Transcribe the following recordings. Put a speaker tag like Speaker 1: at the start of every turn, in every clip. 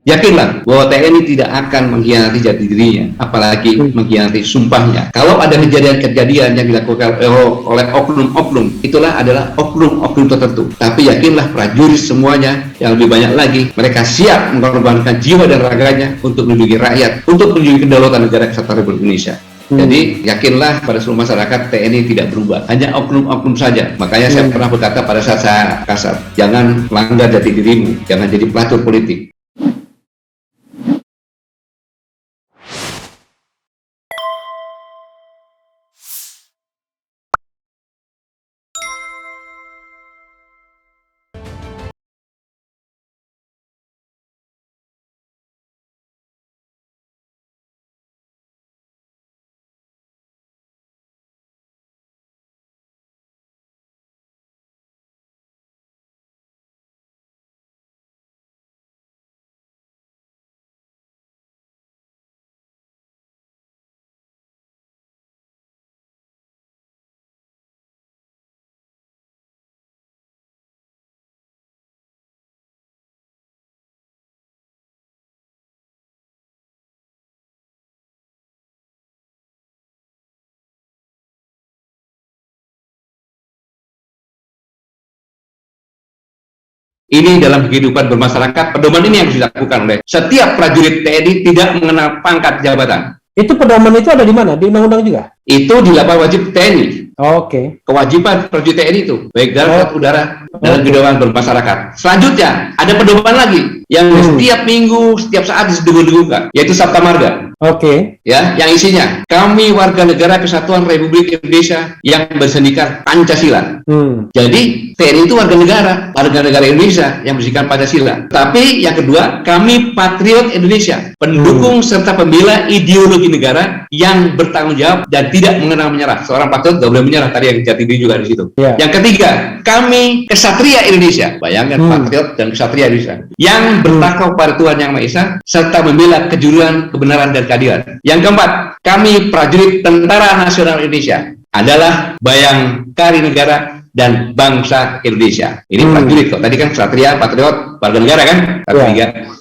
Speaker 1: Yakinlah bahwa TNI tidak akan mengkhianati jati dirinya, apalagi mengkhianati sumpahnya. Kalau ada kejadian-kejadian yang dilakukan oleh oknum-oknum, itulah adalah oknum-oknum tertentu. Tapi yakinlah prajurit semuanya, yang lebih banyak lagi, mereka siap mengorbankan jiwa dan raganya untuk melindungi rakyat, untuk melindungi kedaulatan negara kesatuan Republik Indonesia. Jadi yakinlah pada seluruh masyarakat, TNI tidak berubah, hanya oknum-oknum saja. Makanya saya pernah berkata pada saat saya kasar, jangan langgar jati dirimu, jangan jadi pelacur politik. Ini dalam kehidupan bermasyarakat, pedoman ini yang harus dilakukan oleh setiap prajurit TNI, tidak mengenal pangkat jabatan.
Speaker 2: Itu pedoman itu ada di mana? Di undang-undang juga?
Speaker 1: Itu di lapan wajib TNI.
Speaker 2: Oke.
Speaker 1: Kewajiban prajurit TNI itu, baik darat, udara, dalam kehidupan bermasyarakat. Selanjutnya, ada pedoman lagi yang setiap minggu, setiap saat didengung-dengungkan, yaitu Sabta Marga.
Speaker 2: Oke.
Speaker 1: Ya, yang isinya, kami warga negara Kesatuan Republik Indonesia yang bersendikat Pancasila. Jadi TNI itu warga negara Indonesia yang bersendikat Pancasila. Tapi yang kedua, kami patriot Indonesia, pendukung serta pembela ideologi negara yang bertanggung jawab dan tidak mengenal menyerah. Seorang patriot tidak boleh menyerah, tadi yang jati diri juga di situ. Yang ketiga, kami kesatria Indonesia, bayangkan patriot dan kesatria Indonesia, yang bertakwa pada Tuhan Yang Maha Esa serta membela kejujuran, kebenaran dan keadilan. Yang keempat, kami prajurit Tentara Nasional Indonesia adalah bayangkari negara dan bangsa Indonesia. Ini prajurit kok. Tadi kan kesatria, patriot, warga negara kan?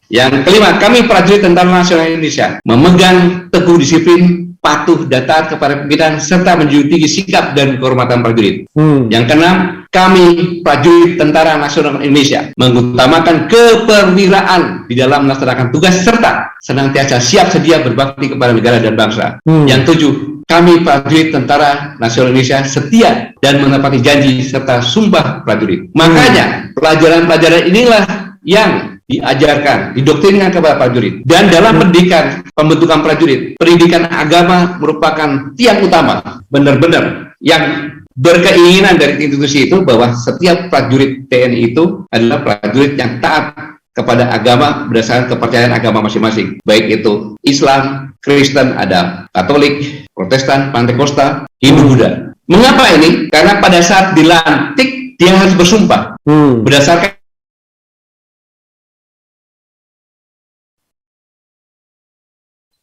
Speaker 1: Yang kelima, kami prajurit Tentara Nasional Indonesia memegang teguh disiplin, patuh datar kepada pimpinan serta menjunjung tinggi sikap dan kehormatan prajurit. Yang keenam, kami prajurit Tentara Nasional Indonesia mengutamakan keperwiraan di dalam melaksanakan tugas serta senantiasa siap sedia berbakti kepada negara dan bangsa. Yang tujuh, kami prajurit Tentara Nasional Indonesia setia dan menepati janji serta sumpah prajurit. Makanya pelajaran-pelajaran inilah yang diajarkan, didoktrinkan kepada prajurit. Dan dalam pendidikan pembentukan prajurit, pendidikan agama merupakan tiang utama, benar-benar yang berkeinginan dari institusi itu bahwa setiap prajurit TNI itu adalah prajurit yang taat kepada agama berdasarkan kepercayaan agama masing-masing, baik itu Islam, Kristen, ada Katolik, Protestan, Pantekosta, Hindu, Buddha. Mengapa ini? Karena pada saat dilantik dia harus bersumpah berdasarkan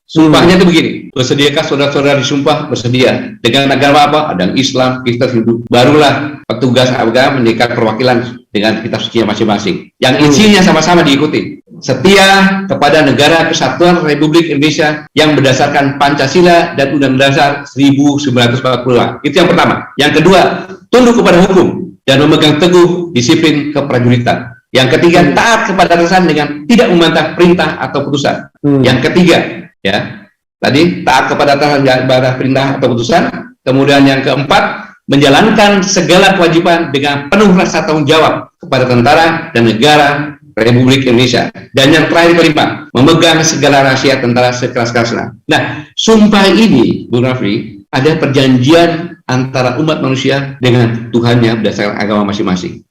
Speaker 1: sumpahnya itu begini, bersediakah saudara-saudara disumpah bersedia dengan agama apa? Ada Islam, Kristen, Hindu. Barulah petugas agama mendekat perwakilan dengan kitab suci masing-masing. Yang isinya sama-sama diikuti. Setia kepada negara Kesatuan Republik Indonesia yang berdasarkan Pancasila dan Undang-Undang Dasar 1945. Itu yang pertama. Yang kedua, tunduk kepada hukum dan memegang teguh disiplin keprajuritan. Yang ketiga, taat kepada atasan dengan tidak membantah perintah atau putusan. Yang ketiga, ya, tadi taat kepada atasan, membantah perintah atau putusan. Kemudian yang keempat, menjalankan segala kewajiban dengan penuh rasa tanggung jawab kepada tentara dan negara Republik Indonesia. Dan yang terakhir kelima, memegang segala rahasia tentara sekeras-kerasnya. Nah, sumpah ini, Bung Raffi, ada perjanjian antara umat manusia dengan Tuhannya berdasarkan agama masing-masing.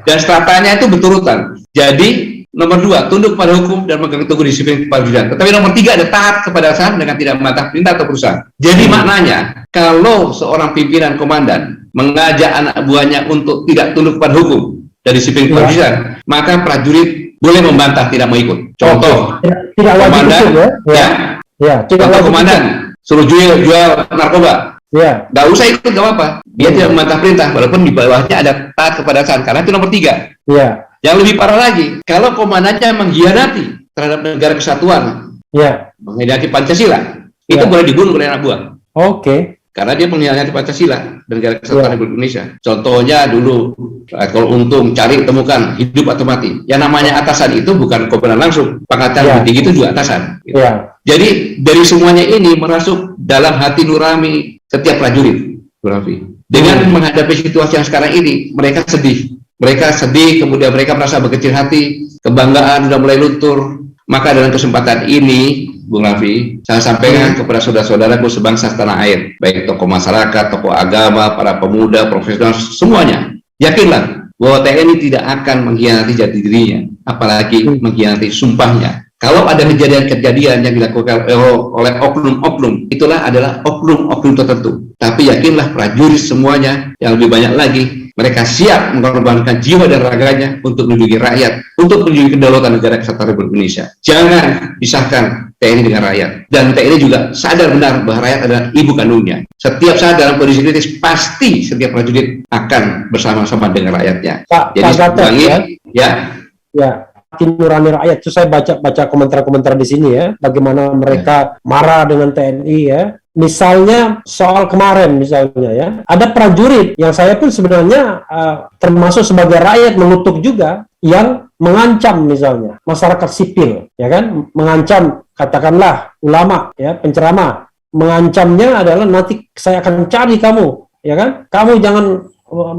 Speaker 1: Dan stratanya itu beturutan. Jadi, nomor 2, tunduk pada hukum dan memegang teguh disiplin keprajuritan. Tetapi nomor 3, ada taat kepada atasan dengan tidak membantah perintah atau putusan. Jadi maknanya, kalau seorang pimpinan komandan mengajak anak buahnya untuk tidak tunduk pada hukum dan disiplin keprajuritan, maka prajurit boleh membantah, tidak mau ikut. Contoh,
Speaker 2: tidak
Speaker 1: komandan, contoh komandan suruh jual narkoba. Nggak usah ikut, nggak apa-apa. Dia tidak membantah perintah, walaupun di bawahnya ada taat kepada atasan. Karena itu nomor 3. Yang lebih parah lagi, kalau komandannya mengkhianati terhadap negara kesatuan, mengkhianati Pancasila, itu boleh dibunuh oleh anak buah.
Speaker 2: Oke.
Speaker 1: Karena dia mengkhianati Pancasila dan negara kesatuan Republik Indonesia. Contohnya dulu, kalau Untung cari temukan hidup atau mati. Yang namanya atasan itu bukan komandan langsung, pangkatan lebih tinggi itu juga atasan. Gitu. Jadi dari semuanya ini merasuk dalam hati nurani setiap prajurit, Bu Raffi. Dengan menghadapi situasi yang sekarang ini, mereka sedih. Mereka sedih, kemudian mereka merasa berkecil hati, kebanggaan sudah mulai luntur. Maka dalam kesempatan ini, Bung Raffi, saya sampaikan kepada saudara-saudaraku sebangsa tanah air, baik tokoh masyarakat, tokoh agama, para pemuda, profesional, semuanya. Yakinlah bahwa TNI tidak akan mengkhianati jati dirinya, apalagi mengkhianati sumpahnya. Kalau ada kejadian-kejadian yang dilakukan oleh oknum-oknum, itulah adalah oknum-oknum tertentu. Tapi yakinlah prajurit semuanya yang lebih banyak lagi, mereka siap mengorbankan jiwa dan raganya untuk melindungi rakyat, untuk melindungi kedaulatan negara kesatuan Republik Indonesia. Jangan pisahkan TNI dengan rakyat. Dan TNI juga sadar benar bahwa rakyat adalah ibu kandungnya. Setiap saat dalam kondisi kritis, pasti setiap prajurit akan bersama-sama dengan rakyatnya. Jadi
Speaker 2: nurani rakyat. Itu saya baca komentar-komentar di sini ya, bagaimana mereka marah dengan TNI ya. Misalnya soal kemarin misalnya ya, ada prajurit yang saya pun sebenarnya termasuk sebagai rakyat mengutuk juga, yang mengancam misalnya masyarakat sipil, ya kan, mengancam katakanlah ulama ya, penceramah, mengancamnya adalah nanti saya akan cari kamu, ya kan, kamu jangan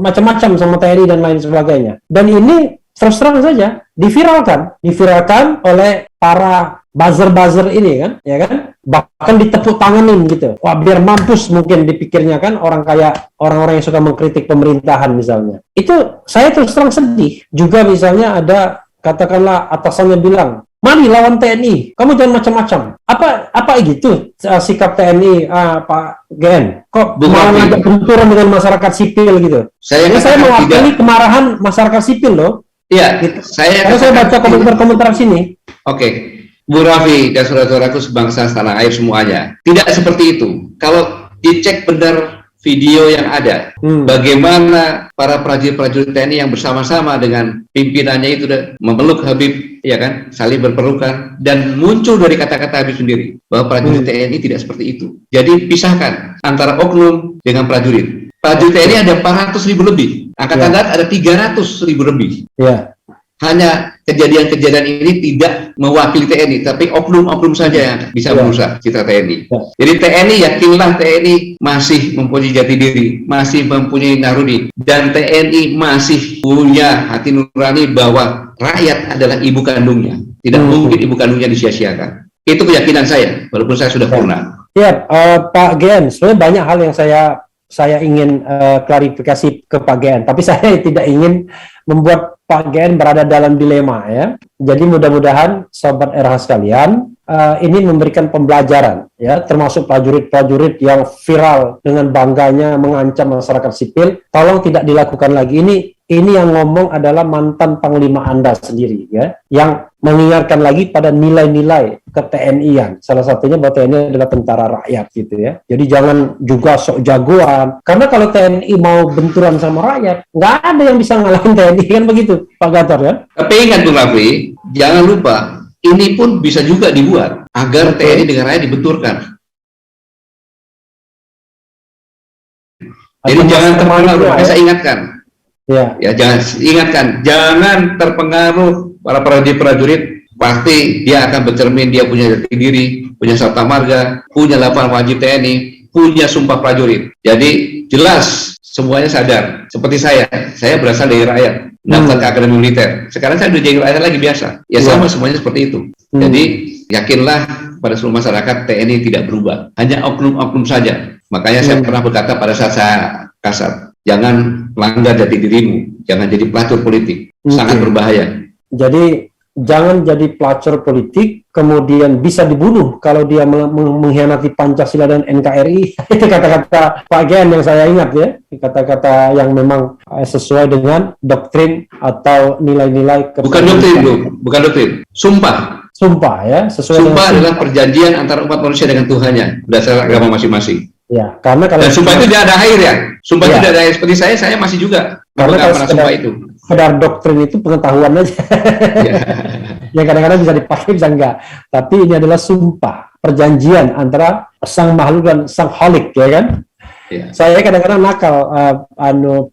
Speaker 2: macam-macam sama TNI dan lain sebagainya. Dan ini terus terang saja diviralkan oleh para buzzer ini kan, ya kan, bahkan ditepuk tanganin gitu. Wah, biar mampus mungkin dipikirnya kan orang-orang yang suka mengkritik pemerintahan misalnya. Itu saya terus terang sedih. Juga misalnya ada katakanlah atasannya bilang, mari lawan TNI, kamu jangan macam-macam. Apa gitu sikap TNI, Pak Gen? Kok malah ngajak benturan dengan masyarakat sipil gitu? Saya mewakili kemarahan masyarakat sipil loh.
Speaker 1: Iya,
Speaker 2: gitu. Saya baca komentar-komentar sini.
Speaker 1: Oke. Bu Raffi dan saudara-saudaraku sebangsa tanah air semuanya, tidak seperti itu. Kalau dicek benar video yang ada, bagaimana para prajurit-prajurit TNI yang bersama-sama dengan pimpinannya itu memeluk Habib, ya kan, saling berpelukan, dan muncul dari kata-kata Habib sendiri bahwa prajurit TNI tidak seperti itu. Jadi pisahkan antara oknum dengan prajurit. Prajurit TNI ada 400.000 lebih, Angkatan Darat ada 300.000 lebih. Hanya kejadian-kejadian ini tidak mewakili TNI, tapi oknum-oknum saja yang bisa merusak citra TNI. Jadi TNI, yakinlah TNI masih mempunyai jati diri, masih mempunyai naruni, dan TNI masih punya hati nurani bahwa rakyat adalah ibu kandungnya. Tidak mungkin ibu kandungnya disia-siakan. Itu keyakinan saya, walaupun saya sudah purna.
Speaker 2: Ya, Pak Gen, sebenarnya banyak hal yang saya ingin klarifikasi ke Pak Gen, tapi saya tidak ingin membuat Pak Gen berada dalam dilema ya. Jadi mudah-mudahan sobat RH sekalian, ini memberikan pembelajaran ya, termasuk prajurit-prajurit yang viral dengan bangganya mengancam masyarakat sipil, tolong tidak dilakukan lagi. Ini yang ngomong adalah mantan panglima Anda sendiri ya, yang mengingatkan lagi pada nilai-nilai ke-TNI-an. Salah satunya bahwa TNI adalah tentara rakyat gitu ya. Jadi jangan juga sok jagoan. Karena kalau TNI mau benturan sama rakyat, nggak ada yang bisa ngalahin TNI, kan begitu, Pak Gator ya.
Speaker 1: Tapi ingat Bung Raffi, jangan lupa, ini pun bisa juga dibuat agar TNI dengan rakyat dibenturkan. Jadi jangan terpengaruh. Saya ingatkan. Ya, jangan terpengaruh para prajurit. Pasti dia akan bercermin, dia punya jati diri, punya sabta marga, punya lapangan wajib TNI, punya sumpah prajurit. Jadi jelas semuanya sadar. Seperti saya berasal dari rakyat, daftar ke akademi militer. Sekarang saya udah jadi rakyat lagi biasa. Ya sama semuanya seperti itu. Jadi yakinlah pada seluruh masyarakat, TNI tidak berubah, hanya oknum-oknum saja. Makanya saya pernah berkata pada saat saya kasar, jangan melanggar jati dirimu, jangan jadi pelacur politik, sangat berbahaya.
Speaker 2: Jadi jangan jadi pelacur politik, kemudian bisa dibunuh kalau dia mengkhianati Pancasila dan NKRI. Itu kata-kata Pak Gen yang saya ingat ya, kata-kata yang memang sesuai dengan doktrin atau nilai-nilai.
Speaker 1: Bukan doktrin, sumpah
Speaker 2: ya, sesuai.
Speaker 1: Sumpah adalah perjanjian antara umat manusia dengan Tuhannya berdasarkan agama masing-masing.
Speaker 2: Ya, karena kalau
Speaker 1: dan sumpah itu tidak ada akhir ya. Sumpah itu tidak ada akhir. Seperti saya masih juga
Speaker 2: karena kalau
Speaker 1: sumpah itu.
Speaker 2: sekedar doktrin itu pengetahuan aja. Ya kadang-kadang bisa dipakai, bisa enggak. Tapi ini adalah sumpah, perjanjian antara sang makhluk dan sang holik, ya kan? Yeah. Saya kadang-kadang nakal,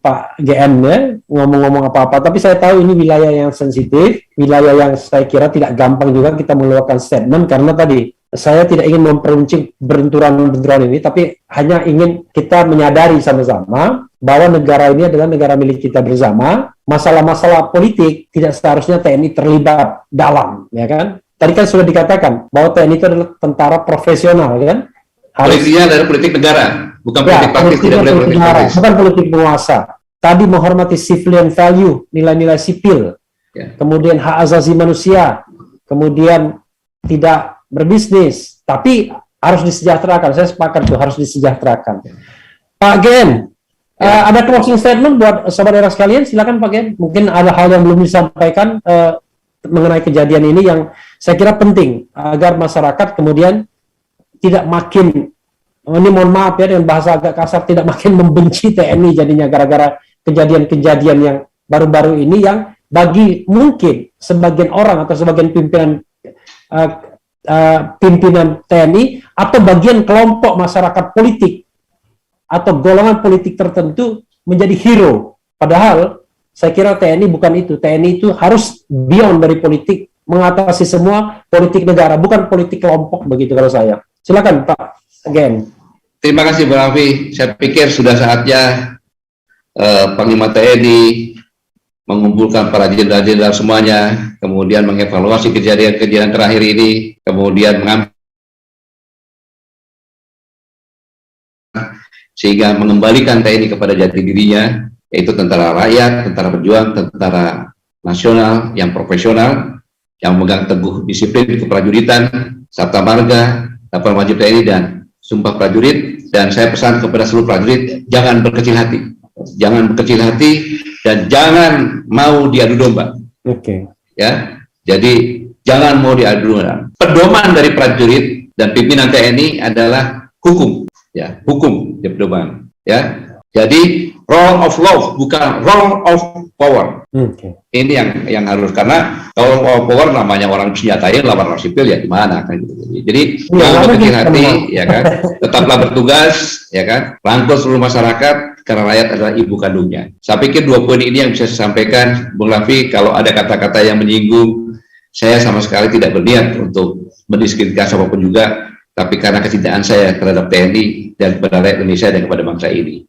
Speaker 2: Pak GM ya, ngomong-ngomong apa-apa, tapi saya tahu ini wilayah yang sensitif, wilayah yang saya kira tidak gampang juga kita mengeluarkan statement, karena tadi saya tidak ingin memperuncing benturan-benturan ini, tapi hanya ingin kita menyadari sama-sama bahwa negara ini adalah negara milik kita bersama. Masalah-masalah politik tidak seharusnya TNI terlibat dalam, ya kan? Tadi kan sudah dikatakan bahwa TNI itu adalah tentara profesional, kan?
Speaker 1: Politiknya adalah politik negara, bukan politik praktis, tidak boleh politik praktis.
Speaker 2: Bukan politik penguasa. Tadi menghormati civilian value, nilai-nilai sipil, kemudian hak asasi manusia, kemudian tidak berbisnis, tapi harus disejahterakan. Saya sepakat tuh, harus disejahterakan. Pak Gen, ada closing statement buat sobat era sekalian? Silakan Pak Gen. Mungkin ada hal yang belum disampaikan mengenai kejadian ini yang saya kira penting agar masyarakat kemudian tidak makin, ini mohon maaf ya dengan bahasa agak kasar, tidak makin membenci TNI jadinya gara-gara kejadian-kejadian yang baru-baru ini yang bagi mungkin sebagian orang atau sebagian pimpinan TNI atau bagian kelompok masyarakat politik atau golongan politik tertentu menjadi hero. Padahal saya kira TNI bukan itu. TNI itu harus beyond dari politik, mengatasi semua politik negara, bukan politik kelompok begitu kalau saya. Silakan Pak Gen.
Speaker 1: Terima kasih Bang Raffi. Saya pikir sudah saatnya Panglima TNI mengumpulkan para jenderal-jenderal semuanya, kemudian mengevaluasi kejadian-kejadian terakhir ini, kemudian mengambil sehingga mengembalikan TNI kepada jati dirinya, yaitu tentara rakyat, tentara pejuang, tentara nasional yang profesional, yang memegang teguh disiplin keprajuritan, sabta marga, lapor wajib TNI dan sumpah prajurit. Dan saya pesan kepada seluruh prajurit, jangan berkecil hati, dan jangan mau diadu domba. Ya, jadi jangan mau diadu domba. Pedoman dari prajurit dan pimpinan TNI adalah hukum, ya, hukum di pedoman. Ya, jadi role of law bukan role of power. Ini yang harus, karena kalau power namanya orang senjatain lawan orang sipil ya gimana kan gitu. Jadi jangan berkecil hati, ya kan. Tetaplah bertugas, ya kan. Rangkul seluruh masyarakat karena rakyat adalah ibu kandungnya. Saya pikir 2 poin ini yang bisa saya sampaikan, Bung Raffi. Kalau ada kata-kata yang menyinggung, saya sama sekali tidak berniat untuk mendiskreditkan siapapun juga, tapi karena kecintaan saya terhadap TNI dan kepada rakyat Indonesia dan kepada bangsa ini.